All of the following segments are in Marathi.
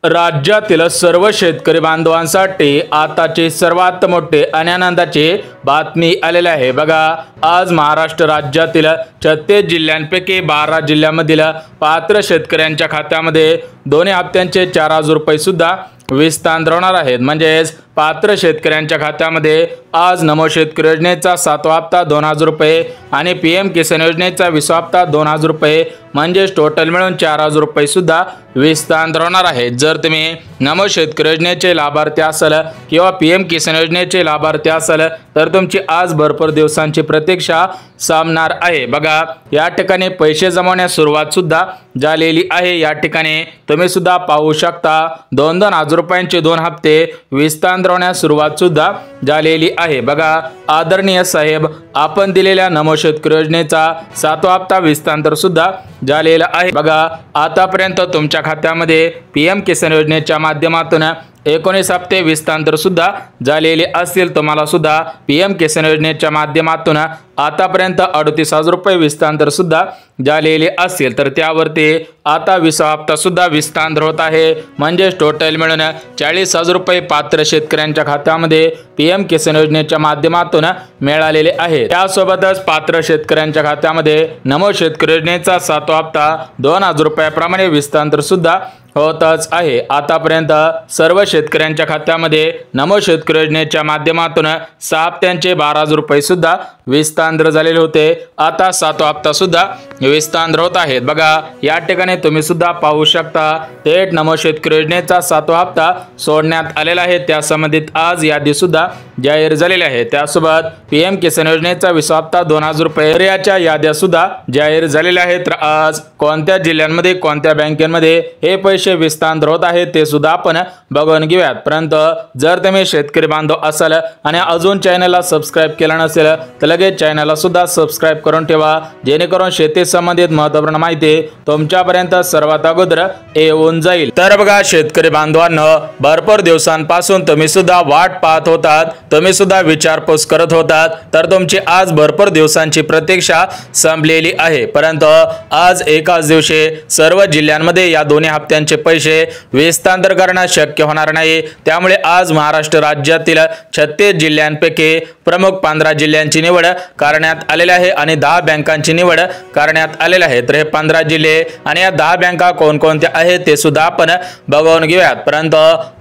राज्यातील सर्व शेतकरी बांधवांसाठी आताची सर्वात मोठी आणि आनंदाची बातमी आलेली आहे। बघा, आज महाराष्ट्र राज्यातील 36 जिल्ह्यांपैकी 12 जिल्ह्यांमधील पात्र शेतकऱ्यांच्या खात्यामध्ये दोन्ही हप्त्यांचे 4,000 रुपये सुद्धा विस्तार होणार आहेत। म्हणजेच पात्र शेतकऱ्यांच्या खात्यामध्ये आज नमो शेतकरी योजनेचा 7वा हप्ता 2,000 रुपये आणि पीएम किसान योजनेचा 20वा हप्ता 2,000 रुपये म्हणजेच टोटल मिळून 4,000 रुपये सुद्धा विस्तार होणार आहे। जर तुम्ही नमो शेतकरी योजनेचे लाभार्थी असाल किंवा पीएम किसान योजनेचे लाभार्थी असाल तर तुमची आज भरपूर दिवसांची प्रतीक्षा संपणार आहे। बघा, या ठिकाणी पैसे जमवण्यास सुरुवात सुद्धा झालेली आहे। या ठिकाणी तुम्ही सुद्धा पाहू शकता 2,000 रुपयांचे 2 हप्ते विस्तार होण्यास सुरुवात सुद्धा झालेली आहे। बघा, आदरणीय साहेब, आपण दिलेल्या नमो शेतकरी योजनेचा 7वा हप्ता विस्तार सुद्धा झालेला आहे। बघा, आतापर्यंत तुमच्या खात्यामध्ये पीएम किसान योजनेच्या माध्यमातून 19 हप्ते विस्तार सुद्धा झालेले असतील। तुम्हाला सुद्धा पीएम किसान योजनेच्या माध्यमातून आतापर्यंत 38,000 रुपये विस्तार सुद्धा झालेले असतील, तर त्यावरती आता 20वा हप्ता सुद्धा विस्तार होत आहे। म्हणजे टोटल मिळून 40,000 रुपये पात्र शेतकऱ्यांच्या खात्यामध्ये पीएम किसान योजनेच्या माध्यमातून मिळालेले आहेत। त्यासोबतच पात्र शेतकऱ्यांच्या खात्यामध्ये नमो शेतकरी योजनेचा 7वा हप्ता 2,000 रुपयाप्रमाणे विस्तार सुद्धा होतच आहे। आतापर्यंत सर्व शेतकऱ्यांच्या खात्यामध्ये नमो शेतकरी योजनेच्या माध्यमातून 6 हप्त्यांचे 12,000 रुपये सुद्धा विस्तार झालेले होते। आता 7वा हप्ता सुद्धा विस्तार होत आहेत। बघा, या ठिकाणी तुम्ही सुद्धा पाहू शकता थेट नमो शेतकरी योजनेचा 7वा हप्ता सोडण्यात आलेला आहे। त्या संबंधित आज यादी सुद्धा जाहीर झालेली आहे। त्यासोबत पीएम किसान योजनेचा 20वा हप्ता 2,000 रुपये याच्या याद्या सुद्धा जाहीर झालेल्या आहेत। तर आज कोणत्या जिल्ह्यांमध्ये कोणत्या बँकेमध्ये हे पैसे विस्तार होत आहेत ते सुद्धा आपण बघून घेऊयात। परंतु जर तुम्ही शेतकरी बांधव असाल आणि अजून चॅनलला सबस्क्राइब केला नसेल तर लगेच चॅनलला सुद्धा सबस्क्राइब करून ठेवा, जेणेकरून शेती संबंधित महत्त्वपूर्ण माहिती तुमच्यापर्यंत सर्वात अगोदर येऊन जाईल। तर बघा, शेतकरी बांधवांनो, भरपूर दिवसांपासून तुम्ही सुद्धा वाट पाहत होतात, तुम्ही सुद्धा विचारपूस करत होतात, तर तुमची आज भरपूर दिवसांची प्रतीक्षा संपलेली आहे। परंतु आज एकाच दिवशी सर्व जिल्ह्यांमध्ये या दोन्ही हप्त्यांचे पैसे विस्तार करणं शक्य होणार नाही। त्यामुळे आज महाराष्ट्र राज्यातील 36 जिल्ह्यांपैकी प्रमुख 15 जिल्ह्यांची निवड करण्यात आलेली आहे आणि 10 बँकांची निवड करण्यात आलेली आहे। तर हे 15 जिल्हे आणि या 10 बँका कोणकोणत्या आहेत ते सुद्धा आपण बघून घेऊयात। परंतु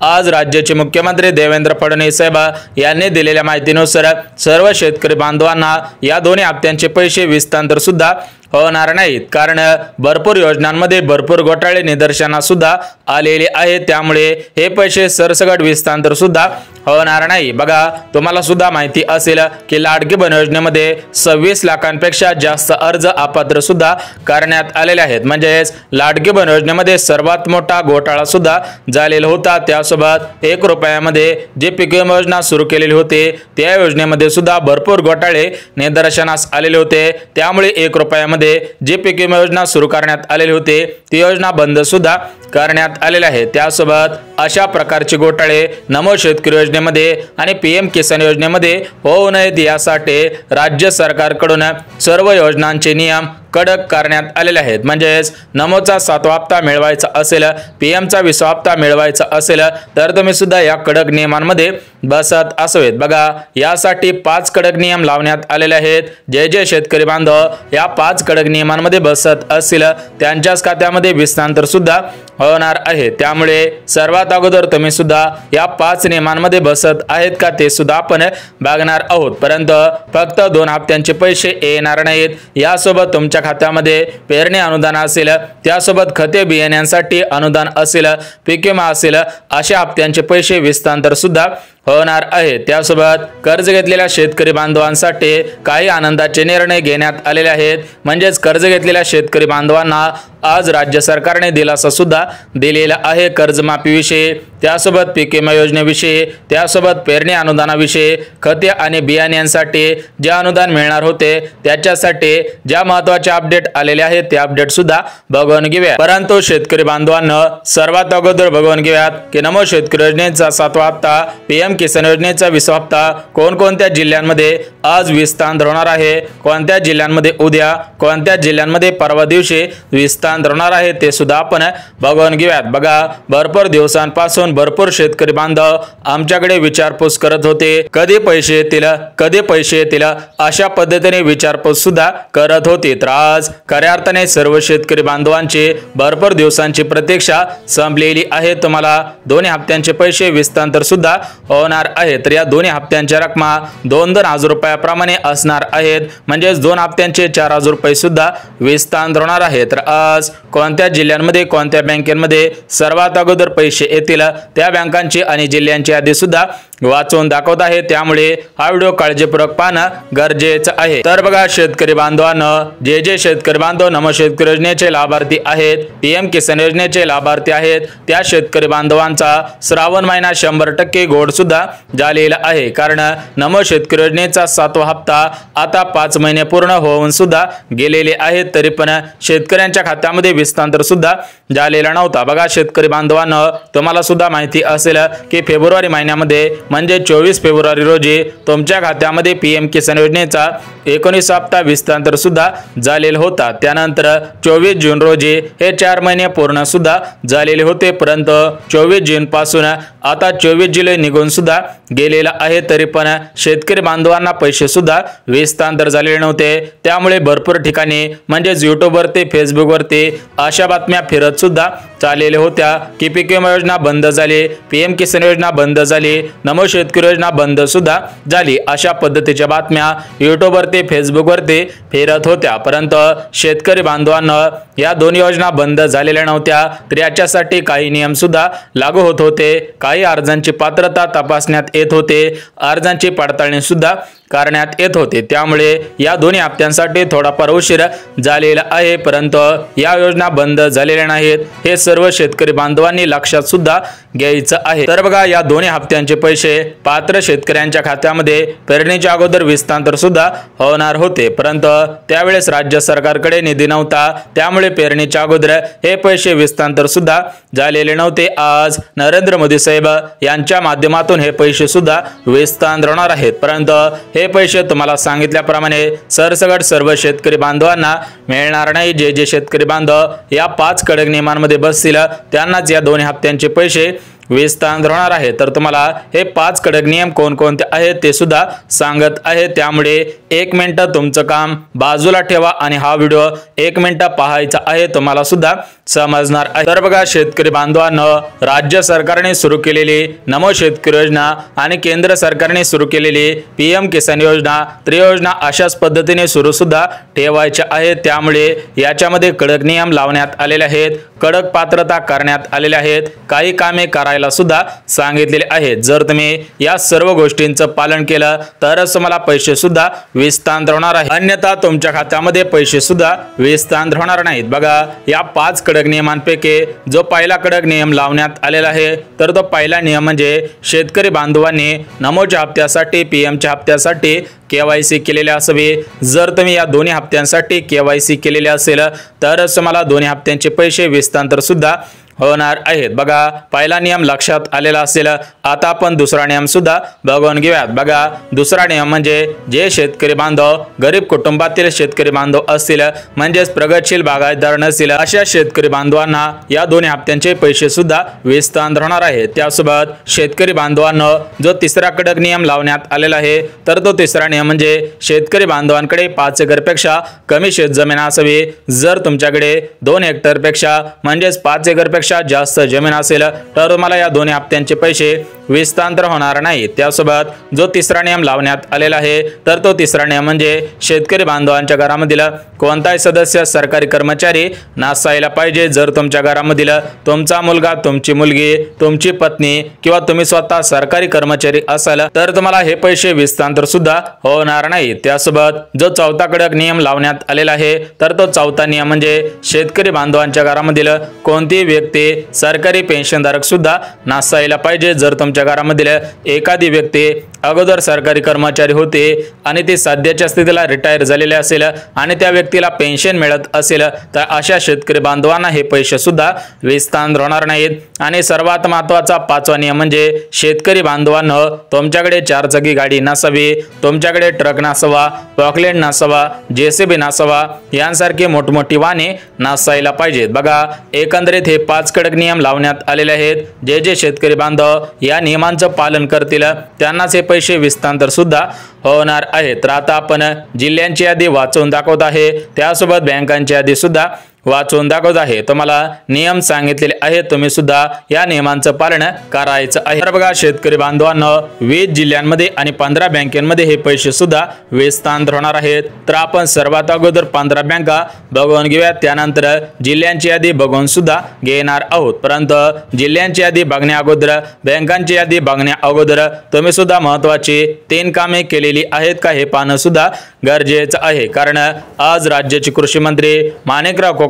आज राज्याचे मुख्यमंत्री देवेंद्र फडणवीस साहेब यांनी दिलेल्या माहितीनुसार सर्व शेतकरी बांधवांना या दोन्ही हप्त्यांचे पैसे विस्तार सुद्धा होणार नाहीत, कारण भरपूर योजनांमध्ये भरपूर घोटाळे निदर्शनास सुद्धा आलेले आहेत। त्यामुळे हे पैसे सरसकट विस्तार सुद्धा होणार नाही। बघा, तुम्हाला सुद्धा माहिती असेल की लाडकी बहीण योजनेमध्ये 26 लाखांपेक्षा जास्त अर्ज अपात्र सुद्धा करण्यात आलेले आहेत। म्हणजेच लाडकी बहीण योजनेमध्ये सर्वात मोठा घोटाळा सुद्धा झालेला होता। त्यासोबत 1 रुपयामध्ये जे पीएम योजना सुरू केलेली होती त्या योजनेमध्ये सुद्धा भरपूर घोटाळे निदर्शनास आलेले होते। त्यामुळे 1 रुपयामध्ये जे पीएम योजना सुरू करण्यात आलेली होती ती योजना बंद सुद्धा करण्यात आलेले आहे। त्यासोबत अशा प्रकारचे घोटाळे नमो शेतकरी योजनेमध्ये आणि पीएम किसान योजनेमध्ये होऊ नयेत यासाठी राज्य सरकारकडून सर्व योजनांचे नियम कडक करण्यात आलेले आहेत। म्हणजेच नमोचा 7वा हप्ता मिळवायचा असेल, पीएमचा 20वा हप्ता मिळवायचा असेल तर तुम्ही सुद्धा या कडक नियमांमध्ये बसत असावेत। बघा, यासाठी 5 कडक नियम लावण्यात आलेले आहेत। जे शेतकरी बांधव या 5 कडक नियमांमध्ये बसत असतील त्यांच्याच खात्यामध्ये विस्तार सुद्धा होणार आहे। त्यामुळे सर्वात अगोदर तुम्ही सुद्धा या 5 नियमांमध्ये बसत आहेत का ते सुद्धा आपण बघणार आहोत। परंतु फक्त 2 हप्त्यांचे पैसे येणार नाहीत, यासोबत तुमच्या खात्यामध्ये पेरणी अनुदान असेल, त्यासोबत खते बियाण्यांसाठी अनुदान असेल, पीक विमा असेल, अशा हप्त्यांचे पैसे विस्तार सुद्धा होणार आहे। त्यासोबत कर्ज घेतलेल्या शेतकरी बांधवांसाठी काही आनंदाचे निर्णय घेण्यात आलेले आहेत। म्हणजेच कर्ज घेतलेल्या शेतकरी बांधवांना आज राज्य सरकारने दिलासा सुद्धा दिलेला आहे कर्जमाफीविषयी। त्यासोबत पीक विमा योजनेविषयी, त्यासोबत पेरणी अनुदानाविषयी, खते आणि बियाण्यांसाठी जे अनुदान मिळणार होते त्याच्यासाठी ज्या महत्त्वाचे अपडेट आलेले आहेत ते अपडेट सुद्धा बघून घेऊया। परंतु शेतकरी बांधवांनो, सर्वात अगोदर बघून घेऊयात की नमो शेतकरी योजनेचा 7वा हप्ता, पीएम किसान योजनेचा 20वा हप्ता कोणकोणत्या जिल्ह्यांमध्ये आज विस्तार होणार आहे, कोणत्या जिल्ह्यांमध्ये उद्या, कोणत्या जिल्ह्यांमध्ये परवा दिवशी विस्तार होणार आहे ते सुद्धा आपण बघून घेऊयात। बघा, भरपूर दिवसांपासून भरपूर शेतकरी बांधव आमच्याकडे विचारपूस करत होते, कधी पैसे येतील, कधी पैसे येतील, अशा पद्धतीने विचारपूस सुद्धा करत होते। तर आज खऱ्या अर्थाने सर्व शेतकरी बांधवांची भरपूर दिवसांची प्रतीक्षा संपलेली आहे। तुम्हाला दोन्ही हप्त्यांचे पैसे विस्तार सुद्धा होणार आहे। तर या दोन्ही हप्त्यांच्या रकमा 2-2 हजार रुपयाप्रमाणे असणार आहेत, म्हणजे 2 हप्त्यांचे 4 हजार रुपये सुद्धा विस्तार होणार आहे। तर आज कोणत्या जिल्ह्यांमध्ये, कोणत्या बँकेमध्ये सर्वात अगोदर पैसे येतील त्या बँकांची आणि जिल्ह्यांची यादी सुद्धा वाचून दाखवत आहे, त्यामुळे हा व्हिडिओ काळजीपूर्वक पाहणं गरजेचं आहे। तर बघा शेतकरी बांधवांनो, जे शेतकरी बांधव नमो शेतकरी योजनेचे लाभार्थी आहेत, पीएम किसान योजनेचे लाभार्थी आहेत, त्या शेतकरी बांधवांचा श्रावण महिना 100% गोड सुद्धा झालेला आहे। कारण नमो शेतकरी योजनेचा 7वा हप्ता आता 5 महिने पूर्ण होऊन सुद्धा गेलेले आहेत, तरी पण शेतकऱ्यांच्या खात्यामध्ये विस्तार सुद्धा झालेला नव्हता। बघा शेतकरी बांधवांनो, तुम्हाला सुद्धा माहिती असेल की फेब्रुवारी महिन्यामध्ये म्हणजे 24 फेब्रुवारी रोजी तुमच्या खात्यामध्ये पीएम किसान योजनेचा 19 हप्ता विस्तार सुद्धा झालेला होता। त्यानंतर 24 जून रोजी हे 4 महिने पूर्ण सुद्धा झालेले होते, परंतु 24 जून पासून आता 24 जुलै निघून सुद्धा गेलेला आहे, तरी पण शेतकरी बांधवांना पैसे सुद्धा विस्तार झालेले नव्हते। त्यामुळे भरपूर ठिकाणी म्हणजेच YouTube वरती, फेसबुक वरती अशा बातम्या फिरत सुद्धा चाललेल्या होत्या की पीक विमा योजना बंद झाली, पीएम किसान योजना बंद झाली, नमो शेतकरी योजना बंद सुद्धा झाली, अशा पद्धतीच्या बातम्या YouTube वरती, फेसबुक वरती फिरत होत्या। परंतु शेतकरी बांधवांना या दोन्ही योजना बंद झालेल्या नव्हत्या, तर याच्यासाठी काही नियम सुद्धा लागू होत होते, काही अर्जांची पात्रता तपासण्यात येत होते, अर्जांची पडताळणी सुद्धा करण्यात येत होते। त्यामुळे या दोन्ही हप्त्यांसाठी थोडाफार उशीर झालेला आहे, परंतु या योजना बंद झालेल्या नाहीत, हे सर्व शेतकरी बांधवांनी लक्षात सुद्धा घ्यायचं आहे। तर बघा, या दोन्ही हप्त्यांचे पैसे पात्र शेतकऱ्यांच्या खात्यामध्ये पेरणीच्या अगोदर विस्तार सुद्धा होणार होते, परंतु त्यावेळेस राज्य सरकारकडे निधी नव्हता, त्यामुळे पेरणीच्या अगोदर हे पैसे विस्तार सुद्धा झालेले नव्हते। आज नरेंद्र मोदी साहेब यांच्या माध्यमातून हे पैसे सुद्धा विस्तार होणार आहेत, परंतु हे पैसे तुम्हाला सांगितल्याप्रमाणे सरसकट सर्व शेतकरी बांधवांना मिळणार नाही। जे शेतकरी बांधव या 5 कडक नियमांमध्ये बसतील त्यांनाच या दोन्ही हप्त्यांचे पैसे विस्तार होणार आहे। तर तुम्हाला हे 5 कडक नियम कोणकोणते आहेत ते सुद्धा सांगत आहे, त्यामुळे 1 मिनिट तुमचं काम बाजूला ठेवा आणि हा व्हिडिओ 1 मिनिट पाहायचा आहे, तुम्हाला सुद्धा समजणार आहे। तर बघा शेतकरी बांधवांनो, राज्य सरकारने सुरू केलेली नमो शेतकरी योजना आणि केंद्र सरकारने सुरू केलेली पीएम किसान योजना, त्रियोजना अशाच पद्धतीने सुरू सुद्धा ठेवायच्या आहेत, त्यामुळे याच्यामध्ये कडक नियम लावण्यात आलेले आहेत, कडक पात्रता करण्यात आलेल्या आहेत, काही कामे करायला सुद्धा सांगितलेले आहेत। जर तुम्ही या सर्व गोष्टींचं पालन केलं तरच तुम्हाला पैसे सुद्धा विस्तार होणार आहे, अन्यथा तुमच्या खात्यामध्ये पैसे सुद्धा विस्तार होणार नाहीत। बघा, या 5 कडक नियमांपैकी जो पहिला कडक नियम लावण्यात आलेला आहे, तर तो पहिला नियम म्हणजे शेतकरी बांधवांनी नमोच्या हप्त्यासाठी, पीएमच्या हप्त्यासाठी KYC केलेले असावे। जर तुम्ही या दोन्ही हप्त्यांसाठी KYC केलेले असेल तरच तुम्हाला दोन्ही हप्त्यांचे पैसे विस्तार सुद्धा होणार आहेत। बघा, पहिला नियम लक्षात आलेला असेल। आता आपण दुसरा नियम सुद्धा बघून घेऊयात। बघा, दुसरा नियम म्हणजे जे शेतकरी बांधव गरीब कुटुंबातील शेतकरी बांधव असतील, म्हणजेच प्रगतशील बागायतदार नसतील, अशा शेतकरी बांधवांना या दोन्ही हप्त्यांचे पैसे सुद्धा विस्तार होणार आहेत। त्यासोबत शेतकरी बांधवांना जो तिसरा कडक नियम लावण्यात आलेला आहे, तर तो तिसरा नियम म्हणजे शेतकरी बांधवांकडे 5 एकरपेक्षा कमी शेतजमीन असावी। जर तुमच्याकडे 2 हेक्टरपेक्षा म्हणजेच 5 एकरपेक्षा जास्त जमीन असेल तर तुम्हाला या दोन्ही हप्त्यांचे पैसे विस्तांतर होणार नाही। त्यासोबत जो तिसरा नियम लावण्यात आलेला आहे तर तो तिसरा नियम म्हणजे शेतकरी बांधवांच्या घरामधील कोणताही सदस्य सरकारी कर्मचारी नसायला पाहिजे। जर तुमच्या घरामधील तुमचा मुलगा, तुमची मुलगी, तुमची पत्नी किंवा तुम्ही स्वतः सरकारी कर्मचारी असाल तर तुम्हाला हे पैसे विस्तांतर सुद्धा होणार नाही। त्यासोबत जो चौथा कडक नियम लावण्यात आलेला आहे तर तो चौथा नियम म्हणजे शेतकरी बांधवांच्या घरामधील कोणतीही व्यक्ती सरकारी पेन्शनधारक सुद्धा नसायला पाहिजे। जर तुमच्या घरामधील एखादी व्यक्ती अगोदर सरकारी कर्मचारी होते आणि ती सध्याच्या स्थितीला रिटायर झालेले असेल आणि त्या व्यक्तीला पेन्शन मिळत असेल तर अशा शेतकरी बांधवांना हे पैसे सुद्धा विस्तांतर होणार नाहीत। आणि सर्वात महत्त्वाचा पाचवा नियम म्हणजे शेतकरी बांधवांनो, तुमच्याकडे चारचाकी गाडी नसावी, तुमच्याकडे ट्रक नसावा, पॉकलेट नसावा, जेसीबी नसावा, यांसारखी मोठमोठी वाहने नसायला पाहिजेत। बघा, एकंदरीत हे 5 कडक नियम लावण्यात आलेले आहेत। जे शेतकरी बांधव या नियमांचं पालन करतील त्यांनाच हे पैसे विस्तांतर सुद्धा होणार आहे। तर आता आपण जिल्ह्यांची यादी वाचून दाखवत आहे, त्यासोबत बँकांची यादी सुद्धा वाचून दाखवत आहे। तुम्हाला नियम सांगितलेले आहेत, तुम्ही सुद्धा या नियमांचं पालन करायचं आहे। तर बघा शेतकरी बांधवांनो, 20 जिल्ह्यांमध्ये आणि 15 बँकांमध्ये हे पैसे सुद्धा विस्तांतर होणार आहेत। तर आपण सर्वात अगोदर 15 बँका बघून घेऊया, त्यानंतर जिल्ह्यांची यादी बघून सुद्धा घेणार आहोत। परंतु जिल्ह्यांची यादी बघण्या अगोदर, बँकांची यादी बघण्या अगोदर तुम्ही सुद्धा महत्त्वाची 3 कामे केलेली आहेत का हे पाहणं सुद्धा गरजेचं आहे। कारण आज राज्याचे कृषी मंत्री माणिकराव कोकाटे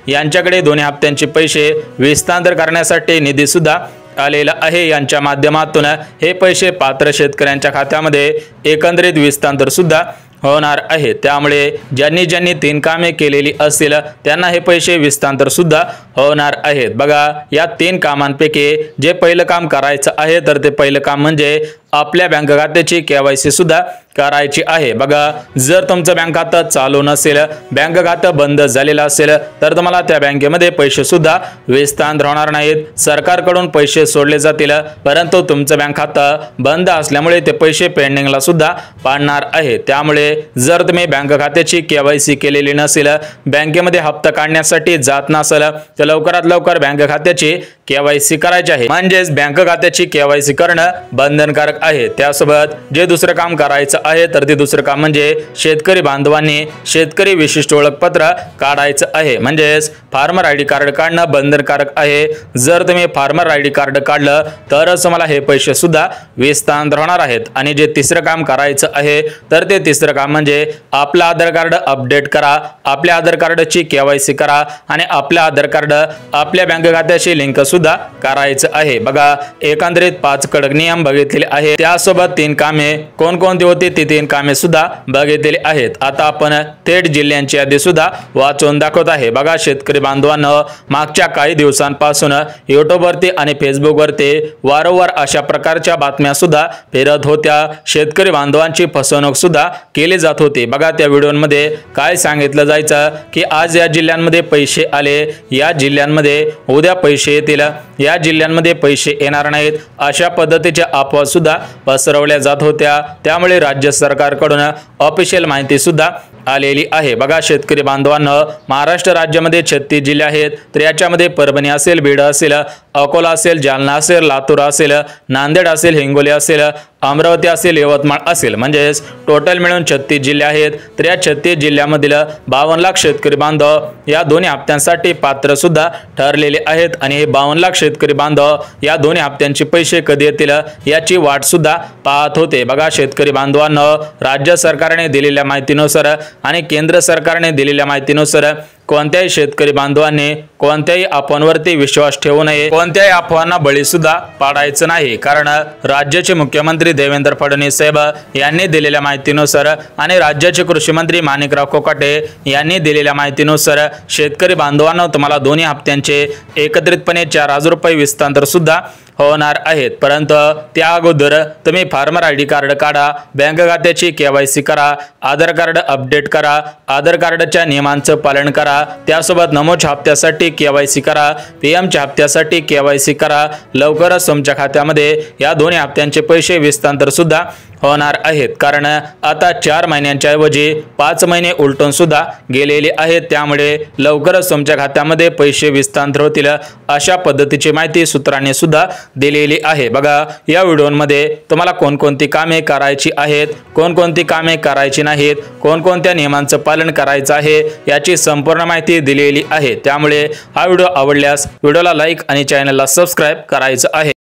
यांच्याकडे दोन्ही हप्त्यांचे पैसे विस्तांतर करण्यासाठी निधी सुद्धा आलेला आहे। यांच्या माध्यमातून हे पैसे पात्र शेतकऱ्यांच्या खात्यामध्ये एकंदरीत विस्तांतर सुद्धा होणार आहे। त्यामुळे ज्यांनी 3 कामे केलेली असतील त्यांना हे पैसे विस्तांतर सुद्धा होणार आहेत। बघा, या 3 कामांपैकी जे पहिलं काम करायचं आहे तर ते पहिलं काम म्हणजे आपल्या बँक खात्याची KYC सुद्धा करायची आहे। बघा, जर तुमचं बँक खातं चालू नसेल, बँक खातं बंद झालेलं असेल तर तुम्हाला त्या बँकेमध्ये पैसे सुद्धा विस्तांतर होणार नाहीत। सरकारकडून पैसे सोडले जातील, परंतु तुमचं बँक खातं बंद असल्यामुळे ते पैसे पेंडिंगला सुद्धा पाडणार आहे। त्यामुळे जर तुम्ही बँक खात्याची KYC केलेली नसेल, बँकेमध्ये हप्ता काढण्यासाठी जात नसेल तर लवकरात लवकर बँक खात्याची KYC करायची आहे। म्हणजेच बँक खात्याची KYC करणं बंधनकारक आहे। त्यासोबत जे दुसरं काम करायचं आहे तर ते दुसरं काम म्हणजे शेतकरी बांधवांनी शेतकरी विशिष्ट ओळखपत्र काढायचं आहे। म्हणजेच फार्मर ID कार्ड काढणं बंधनकारक आहे। जर तुम्ही फार्मर ID कार्ड काढलं तरच तुम्हाला हे पैसे सुद्धा विस्तांतर होणार आहेत। आणि जे तिसरं काम करायचं आहे तर ते तिसरं काम म्हणजे आपलं आधार कार्ड अपडेट करा, आपल्या आधार कार्डची KYC करा आणि आपलं आधार कार्ड आपल्या बँक खात्याशी लिंक सुद्धा करायचं आहे। बघा, एकंदरीत 5 कडक नियम बघितलेले आहेत, त्यासोबत 3 कामे कोणकोणती होती ती 3 कामे सुद्धा बघितलेली आहेत। आता आपण थेट जिल्ह्यांची यादी सुद्धा वाचून दाखवत आहे। बघा शेतकरी बांधवांनो, मागच्या काही दिवसांपासून YouTube वरती आणि Facebook वरती वारंवार अशा प्रकारच्या बातम्या सुद्धा फिरत होत्या। शेतकरी बांधवांची फसवणूक सुद्धा केली जात होती। बघा, त्या व्हिडिओमध्ये काय सांगितलं जायचं की आज या जिल्ह्यांमध्ये पैसे आले, या जिल्ह्यांमध्ये उद्या पैसे येतील, या जिल्ह्यांमध्ये पैसे येणार नाहीत, अशा पद्धतीच्या अफवा सुद्धा पसरवल्या जात होत्या। त्यामुळे राज्य सरकारकडून ऑफिशियल माहिती सुद्धा आलेली आहे। बघा शेतकरी बांधवांनो, महाराष्ट्र राज्यामध्ये 36 जिल्हे आहेत, तर याच्यामध्ये परभणी असेल, बीड असेल, अकोला असेल, जालना असेल, लातूर असेल, नांदेड असेल, हिंगोली असेल, अमरावती असेल, यवतमाळ असेल, म्हणजेच टोटल मिळून 36 जिल्हे आहेत। तर या 36 जिल्ह्यामधील 52 लाख शेतकरी बांधव या दोन्ही हप्त्यांसाठी पात्र सुद्धा ठरलेले आहेत। आणि हे 52 लाख शेतकरी बांधव या दोन्ही हप्त्यांचे पैसे कधी येतील याची वाट सुद्धा पाहत होते। बघा शेतकरी बांधवांनो, राज्य सरकारने दिलेल्या माहितीनुसार आणि केंद्र सरकारने दिलेल्या माहितीनुसार कोणत्याही शेतकरी बांधवांनी कोणत्याही अफवांवरती विश्वास ठेवू नये, कोणत्याही अफवांना बळी सुद्धा पाडायचं नाही। कारण राज्याचे मुख्यमंत्री देवेंद्र फडणवीस साहेब यांनी दिलेल्या माहितीनुसार आणि राज्याचे कृषी मंत्री माणिकराव कोकाटे यांनी दिलेल्या माहितीनुसार शेतकरी बांधवांना तुम्हाला दोन्ही हप्त्यांचे एकत्रितपणे 4000 रुपये विस्तांतर सुद्धा होणार आहेत। परंतु त्या अगोदर तुम्ही फार्मर ID कार्ड काढा, बँक खात्याची KYC करा, आधार कार्ड अपडेट करा, आधार कार्डच्या नियमांचं पालन करा, त्यासोबत नमोच्या हप्त्यासाठी KYC करा, PM हप्त्यासाठी KYC करा। लवकरच तुमच्या खात्यामध्ये या दोन्ही हप्त्यांचे पैसे विस्तांतर सुद्धा होणार आहेत, कारण आता 4 महिन्यांच्या ऐवजी 5 महिने उलटून सुद्धा गेलेले आहेत। त्यामुळे लवकरच तुमच्या खात्यामध्ये पैसे हस्तांतर होतील अशा पद्धतीची माहिती सूत्रांनी सुद्धा दिलेली आहे। बघा, या व्हिडिओमध्ये तुम्हाला कोणकोणती कामे करायची आहेत, कोणकोणती कामे करायची नाहीत, कोणकोणत्या नियमांचं पालन करायचं आहे याची संपूर्ण माहिती दिलेली आहे। त्यामुळे हा व्हिडिओ आवडल्यास व्हिडिओला लाईक आणि चॅनलला सबस्क्राइब करायचं आहे।